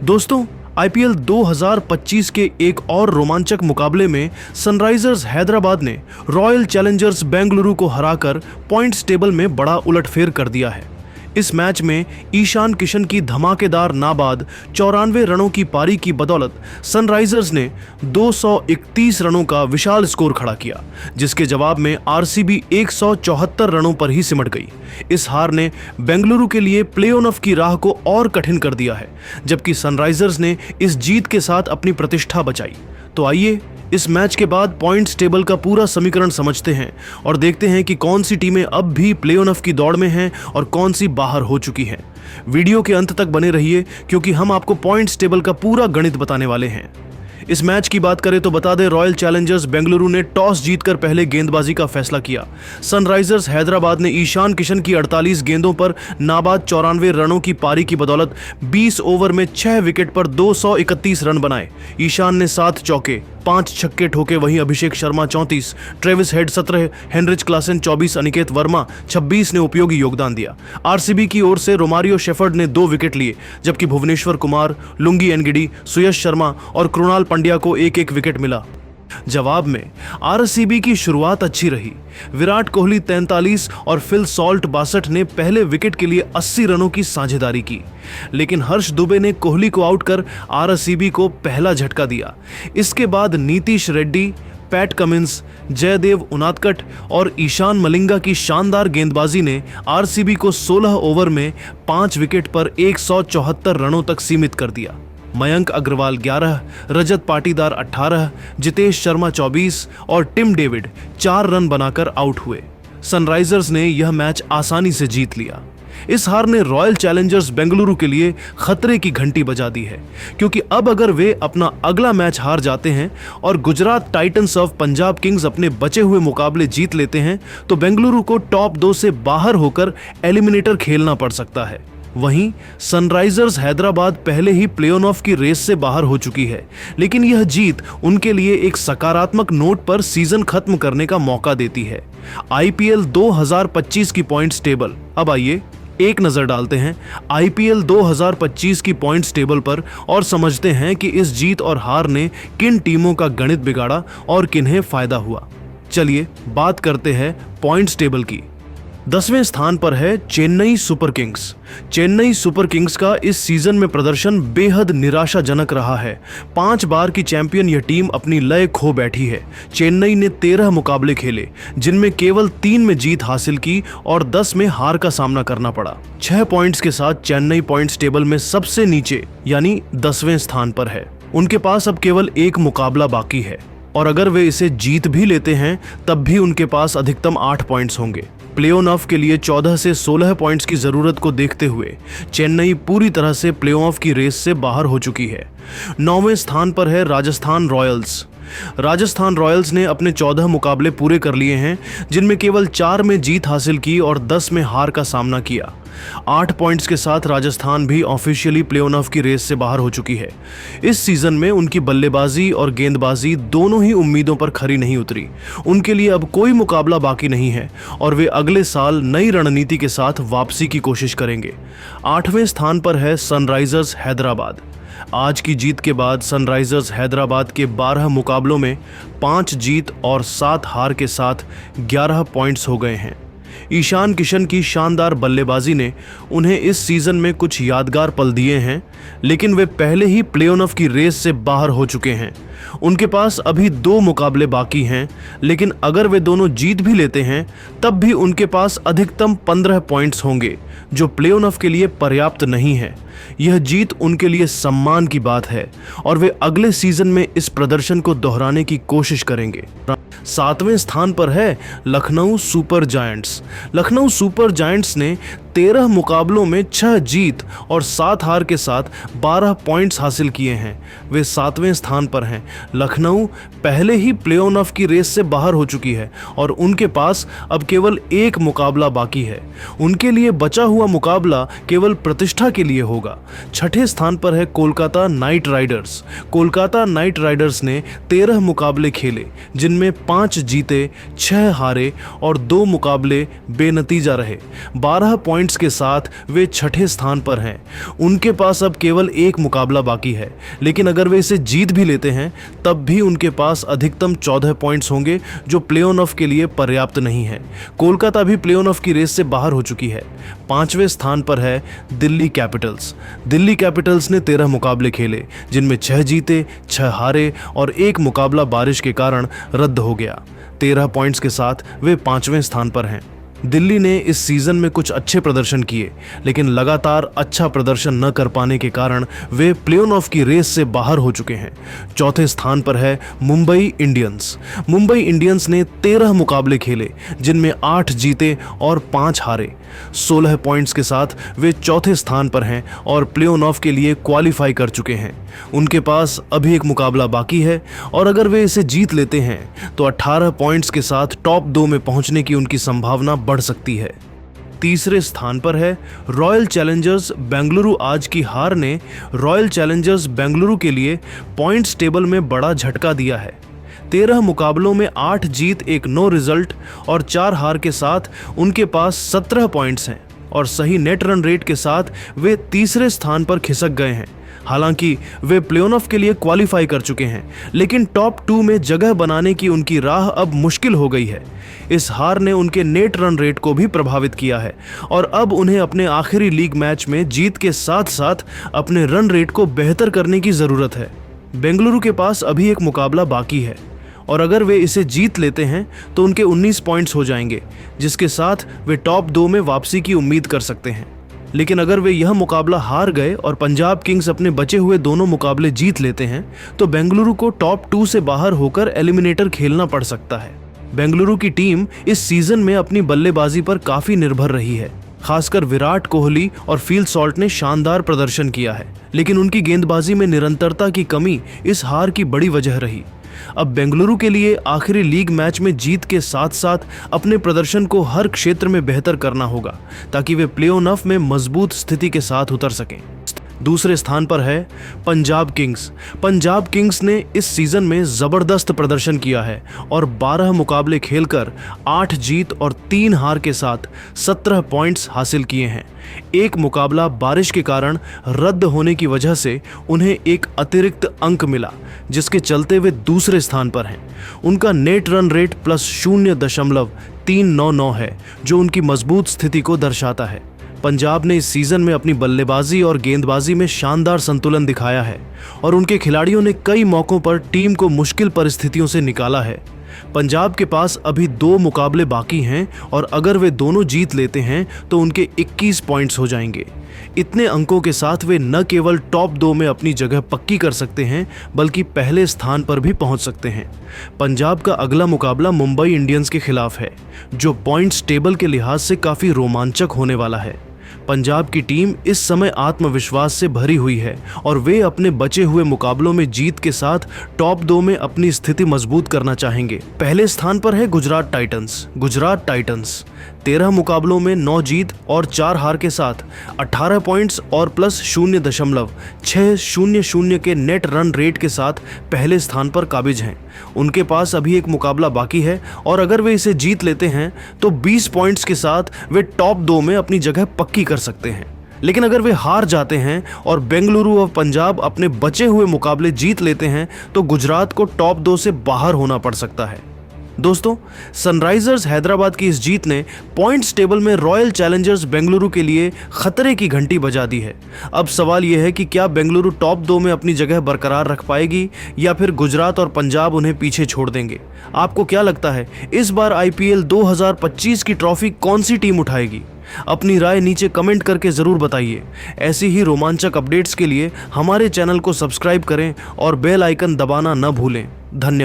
दोस्तों, आईपीएल 2025 के एक और रोमांचक मुकाबले में सनराइजर्स हैदराबाद ने रॉयल चैलेंजर्स बेंगलुरु को हराकर पॉइंट्स टेबल में बड़ा उलटफेर कर दिया है। इस मैच में ईशान किशन की धमाकेदार नाबाद 94 रनों की पारी की बदौलत सनराइजर्स ने 231 रनों का विशाल स्कोर खड़ा किया, जिसके जवाब में आरसीबी 174 रनों पर ही सिमट गई। इस हार ने बेंगलुरु के लिए प्ले-ऑफ की राह को और कठिन कर दिया है, जबकि सनराइजर्स ने इस जीत के साथ अपनी प्रतिष्ठा बचाई। तो आइए इस मैच के बाद पॉइंट्स टेबल का पूरा समीकरण समझते हैं और देखते हैं कि कौन सी टीमें अब भी प्ले-ऑफ की दौड़ में हैं और कौन सी बाहर हो चुकी हैं। वीडियो के अंत तक बने रहिए, क्योंकि हम आपको पॉइंट्स टेबल का पूरा गणित बताने वाले हैं। इस मैच की बात करें तो बता दें, रॉयल चैलेंजर्स बेंगलुरु ने टॉस जीतकर पहले गेंदबाजी का फैसला किया। सनराइजर्स हैदराबाद ने ईशान किशन की 48 गेंदों पर नाबाद 94 रनों की पारी की बदौलत 20 ओवर में 6 विकेट पर 231 रन बनाए। ईशान ने 7 चौके 5 छक्के ठोके, वहीं Abhishek Sharma 34, Travis Head 17, Heinrich Klaasen 24, Aniket Verma 26 ने उपयोगी योगदान दिया। आरसीबी की ओर से रोमारियो शेफर्ड ने 2 विकेट लिए, जबकि भुवनेश्वर कुमार, लुंगी एनगिडी, सुयश शर्मा और कृणाल पंड्या को एक एक विकेट मिला। जवाब में आरसीबी की शुरुआत अच्छी रही। विराट कोहली 43 और फिल सॉल्ट 62 ने पहले विकेट के लिए 80 रनों की साझेदारी की, लेकिन हर्ष दुबे ने कोहली को आउट कर आरसीबी को पहला झटका दिया। इसके बाद नीतीश रेड्डी, पैट कमिंस, जयदेव उनादकट और ईशान मलिंगा की शानदार गेंदबाजी ने आरसीबी को 16 ओवर में 5 विकेट पर 174 रनों तक सीमित कर दिया। मयंक अग्रवाल 11, रजत पाटीदार 18, जितेश शर्मा 24 और टिम डेविड 4 रन बनाकर आउट हुए। सनराइजर्स ने यह मैच आसानी से जीत लिया। इस हार ने रॉयल चैलेंजर्स बेंगलुरु के लिए खतरे की घंटी बजा दी है, क्योंकि अब अगर वे अपना अगला मैच हार जाते हैं और Gujarat Titans of Punjab Kings अपने बचे हुए मुकाबले जीत लेते हैं, तो बेंगलुरु को टॉप 2 से बाहर होकर एलिमिनेटर खेलना पड़ सकता है। वहीं सनराइजर्स हैदराबाद पहले ही प्ले-ऑफ की रेस से बाहर हो चुकी है, लेकिन यह जीत उनके लिए एक सकारात्मक नोट पर सीजन खत्म करने का मौका देती है। आईपीएल 2025 की पॉइंट्स टेबल। अब आइए एक नजर डालते हैं आईपीएल 2025 की पॉइंट्स टेबल पर और समझते हैं कि इस जीत और हार ने किन टीमों का गणित बिगाड़ा और किन्हें फायदा हुआ। चलिए बात करते हैं पॉइंट्स टेबल की। 10वें स्थान पर है Chennai super Kings. Chennai super Kings का इस सीजन में प्रदर्शन बेहद निराशाजनक रहा है। 5 बार की चैंपियन यह टीम अपनी लय खो बैठी है। चेन्नई ने 13 मुकाबले खेले, जिनमें केवल 3 में जीत हासिल की और 10 में हार का सामना करना पड़ा। 6 पॉइंट्स के साथ चेन्नई पॉइंट्स टेबल में सबसे नीचे यानी 10वें स्थान पर है। उनके पास अब केवल 1 मुकाबला बाकी है और अगर वे इसे जीत भी लेते हैं तब भी उनके पास अधिकतम 8 पॉइंट्स होंगे। प्ले-ऑफ के लिए 14 से 16 पॉइंट्स की जरूरत को देखते हुए चेन्नई पूरी तरह से प्ले-ऑफ की रेस से बाहर हो चुकी है। 9वें स्थान पर है राजस्थान रॉयल्स। राजस्थान रॉयल्स ने अपने 14 मुकाबले पूरे कर लिए हैं, जिनमें केवल 4 में जीत हासिल की और 10 में हार का सामना किया। 8 पॉइंट्स के साथ राजस्थान भी ऑफिशियली प्ले-ऑफ की रेस से बाहर हो चुकी है। इस सीजन में उनकी बल्लेबाजी और गेंदबाजी दोनों ही उम्मीदों पर खरी नहीं उतरी। उनके लिए अब कोई मुकाबला बाकी नहीं है और वे अगले साल नई रणनीति के साथ वापसी की कोशिश करेंगे। 8वें स्थान पर है सनराइजर्स हैदराबाद। आज की जीत के बाद सनराइजर्स हैदराबाद के 12 मुकाबलों में 5 जीत और 7 हार के साथ 11 पॉइंट्स हो गए हैं। ईशान किशन की शानदार बल्लेबाजी ने उन्हें इस सीजन में कुछ यादगार पल दिए हैं, लेकिन वे पहले ही प्ले-ऑफ की रेस से बाहर हो चुके हैं। उनके पास अभी 2 मुकाबले बाकी हैं, लेकिन अगर वे दोनों जीत भी लेते हैं तब भी उनके पास अधिकतम 15 पॉइंट्स होंगे, जो प्ले-ऑफ के लिए पर्याप्त नहीं है। यह जीत उनके लिए सम्मान की बात है और वे अगले सीजन में इस प्रदर्शन को दोहराने की कोशिश करेंगे। 7वें स्थान पर है Lucknow super giants. Lucknow super giants ने 13 मुकाबलों में 6 जीत और 7 हार के साथ 12 पॉइंट्स हासिल किए हैं। वे 7वें स्थान पर हैं। लखनऊ पहले ही प्ले-ऑफ की रेस से बाहर हो चुकी है और उनके पास अब केवल 1 मुकाबला बाकी है। उनके लिए बचा हुआ मुकाबला केवल प्रतिष्ठा के लिए होगा। 6ठे स्थान पर है Kolkata night Riders. Kolkata night Riders ने 13 मुकाबले खेले, जिनमें 5 जीते, 6 हारे और 2 मुकाबले बेनतीजा रहे। 12 पॉइंट्स के साथ वे छठे स्थान पर हैं। उनके पास अब केवल एक मुकाबला बाकी है, लेकिन अगर वे इसे जीत भी लेते हैं तब भी उनके पास अधिकतम 14 पॉइंट्स होंगे, जो प्ले ऑफ के लिए पर्याप्त नहीं है। कोलकाता भी प्ले ऑफ की रेस से बाहर हो चुकी है। 5वें स्थान पर है दिल्ली कैपिटल्स। दिल्ली कैपिटल्स ने 13 मुकाबले खेले, जिनमें 6 जीते, 6 हारे और 1 मुकाबला बारिश के कारण रद्द हो गया। 13 पॉइंट्स के साथ वे 5वें स्थान पर हैं। दिल्ली ने इस सीजन में कुछ अच्छे प्रदर्शन किए, लेकिन लगातार अच्छा प्रदर्शन न कर पाने के कारण वे प्ले ऑफ की रेस से बाहर हो चुके हैं। चौथे स्थान पर है मुंबई इंडियंस। मुंबई इंडियंस ने 13 मुकाबले खेले, जिनमें 8 जीते और 5 हारे। 16 पॉइंट्स के साथ वे चौथे स्थान पर हैं और प्ले ऑफ के लिए क्वालिफाई कर चुके हैं। उनके पास अभी एक मुकाबला बाकी है और अगर वे इसे जीत लेते हैं तो 18 पॉइंट्स के साथ टॉप 2 में पहुंचने की उनकी संभावना बढ़ सकती है। तीसरे स्थान पर है रॉयल चैलेंजर्स बेंगलुरु। आज की हार ने रॉयल चैलेंजर्स बेंगलुरु के लिए पॉइंट्स टेबल में बड़ा झटका दिया है। 13 मुकाबलों में 8 जीत, 1 नो रिजल्ट और 4 हार के साथ उनके पास 17 पॉइंट्स हैं और सही नेट रन रेट के साथ वे तीसरे स्थान पर खिसक गए हैं। हालांकि वे प्ले ऑफ के लिए क्वालिफाई कर चुके हैं, लेकिन टॉप 2 में जगह बनाने की उनकी राह अब मुश्किल हो गई है। इस हार ने उनके नेट रन रेट को भी प्रभावित किया है और अब उन्हें अपने आखिरी लीग मैच में जीत के साथ साथ अपने रन रेट को बेहतर करने की ज़रूरत है। बेंगलुरु के पास अभी एक मुकाबला बाकी है और अगर वे इसे जीत लेते हैं तो उनके 19 पॉइंट्स हो जाएंगे, जिसके साथ वे टॉप 2 में वापसी की उम्मीद कर सकते हैं। लेकिन अगर वे यह मुकाबला हार गए और पंजाब किंग्स अपने बचे हुए दोनों मुकाबले जीत लेते हैं तो बेंगलुरु को टॉप 2 से बाहर होकर एलिमिनेटर खेलना पड़ सकता है। बेंगलुरु की टीम इस सीजन में अपनी बल्लेबाजी पर काफी निर्भर रही है। खासकर विराट कोहली और फील सॉल्ट ने शानदार प्रदर्शन किया है, लेकिन उनकी गेंदबाजी में निरंतरता की कमी इस हार की बड़ी वजह रही। अब बेंगलुरु के लिए आखिरी लीग मैच में जीत के साथ साथ अपने प्रदर्शन को हर क्षेत्र में बेहतर करना होगा ताकि वे प्ले ऑफ में मजबूत स्थिति के साथ उतर सकें। दूसरे स्थान पर है पंजाब किंग्स। पंजाब किंग्स ने इस सीजन में जबरदस्त प्रदर्शन किया है और 12 मुकाबले खेलकर 8 जीत और 3 हार के साथ 17 पॉइंट्स हासिल किए हैं। एक मुकाबला बारिश के कारण रद्द होने की वजह से उन्हें एक अतिरिक्त अंक मिला, जिसके चलते वे दूसरे स्थान पर हैं। उनका नेट रन रेट +0.399 है, जो उनकी मजबूत स्थिति को दर्शाता है। पंजाब ने इस सीजन में अपनी बल्लेबाजी और गेंदबाजी में शानदार संतुलन दिखाया है और उनके खिलाड़ियों ने कई मौकों पर टीम को मुश्किल परिस्थितियों से निकाला है। पंजाब के पास अभी 2 मुकाबले बाकी हैं और अगर वे दोनों जीत लेते हैं तो उनके 21 पॉइंट्स हो जाएंगे। इतने अंकों के साथ वे न केवल टॉप 2 में अपनी जगह पक्की कर सकते हैं, बल्कि पहले स्थान पर भी पहुंच सकते हैं। पंजाब का अगला मुकाबला मुंबई इंडियंस के खिलाफ है, जो पॉइंट्स टेबल के लिहाज से काफ़ी रोमांचक होने वाला है। पंजाब की टीम इस समय आत्मविश्वास से भरी हुई है और वे अपने बचे हुए मुकाबलों में जीत के साथ टॉप 2 में अपनी स्थिति मजबूत करना चाहेंगे। पहले स्थान पर है गुजरात टाइटंस। गुजरात टाइटंस 13 मुकाबलों में 9 जीत और 4 हार के साथ 18 पॉइंट्स और +0.600 के नेट रन रेट के साथ पहले स्थान पर काबिज हैं। उनके पास अभी एक मुकाबला बाकी है और अगर वे इसे जीत लेते हैं तो 20 पॉइंट्स के साथ वे टॉप 2 में अपनी जगह पक्की कर सकते हैं। लेकिन अगर वे हार जाते हैं और बेंगलुरु और पंजाब अपने बचे हुए मुकाबले जीत लेते हैं तो गुजरात को टॉप 2 से बाहर होना पड़ सकता है। दोस्तों, सनराइजर्स हैदराबाद की इस जीत ने पॉइंट्स टेबल में रॉयल चैलेंजर्स बेंगलुरु के लिए खतरे की घंटी बजा दी है। अब सवाल यह है कि क्या बेंगलुरु टॉप 2 में अपनी जगह बरकरार रख पाएगी या फिर गुजरात और पंजाब उन्हें पीछे छोड़ देंगे। आपको क्या लगता है, इस बार IPL 2025 की ट्रॉफी कौन सी टीम उठाएगी? अपनी राय नीचे कमेंट करके ज़रूर बताइए। ऐसी ही रोमांचक अपडेट्स के लिए हमारे चैनल को सब्सक्राइब करें और बेल आइकन दबाना न भूलें। धन्यवाद।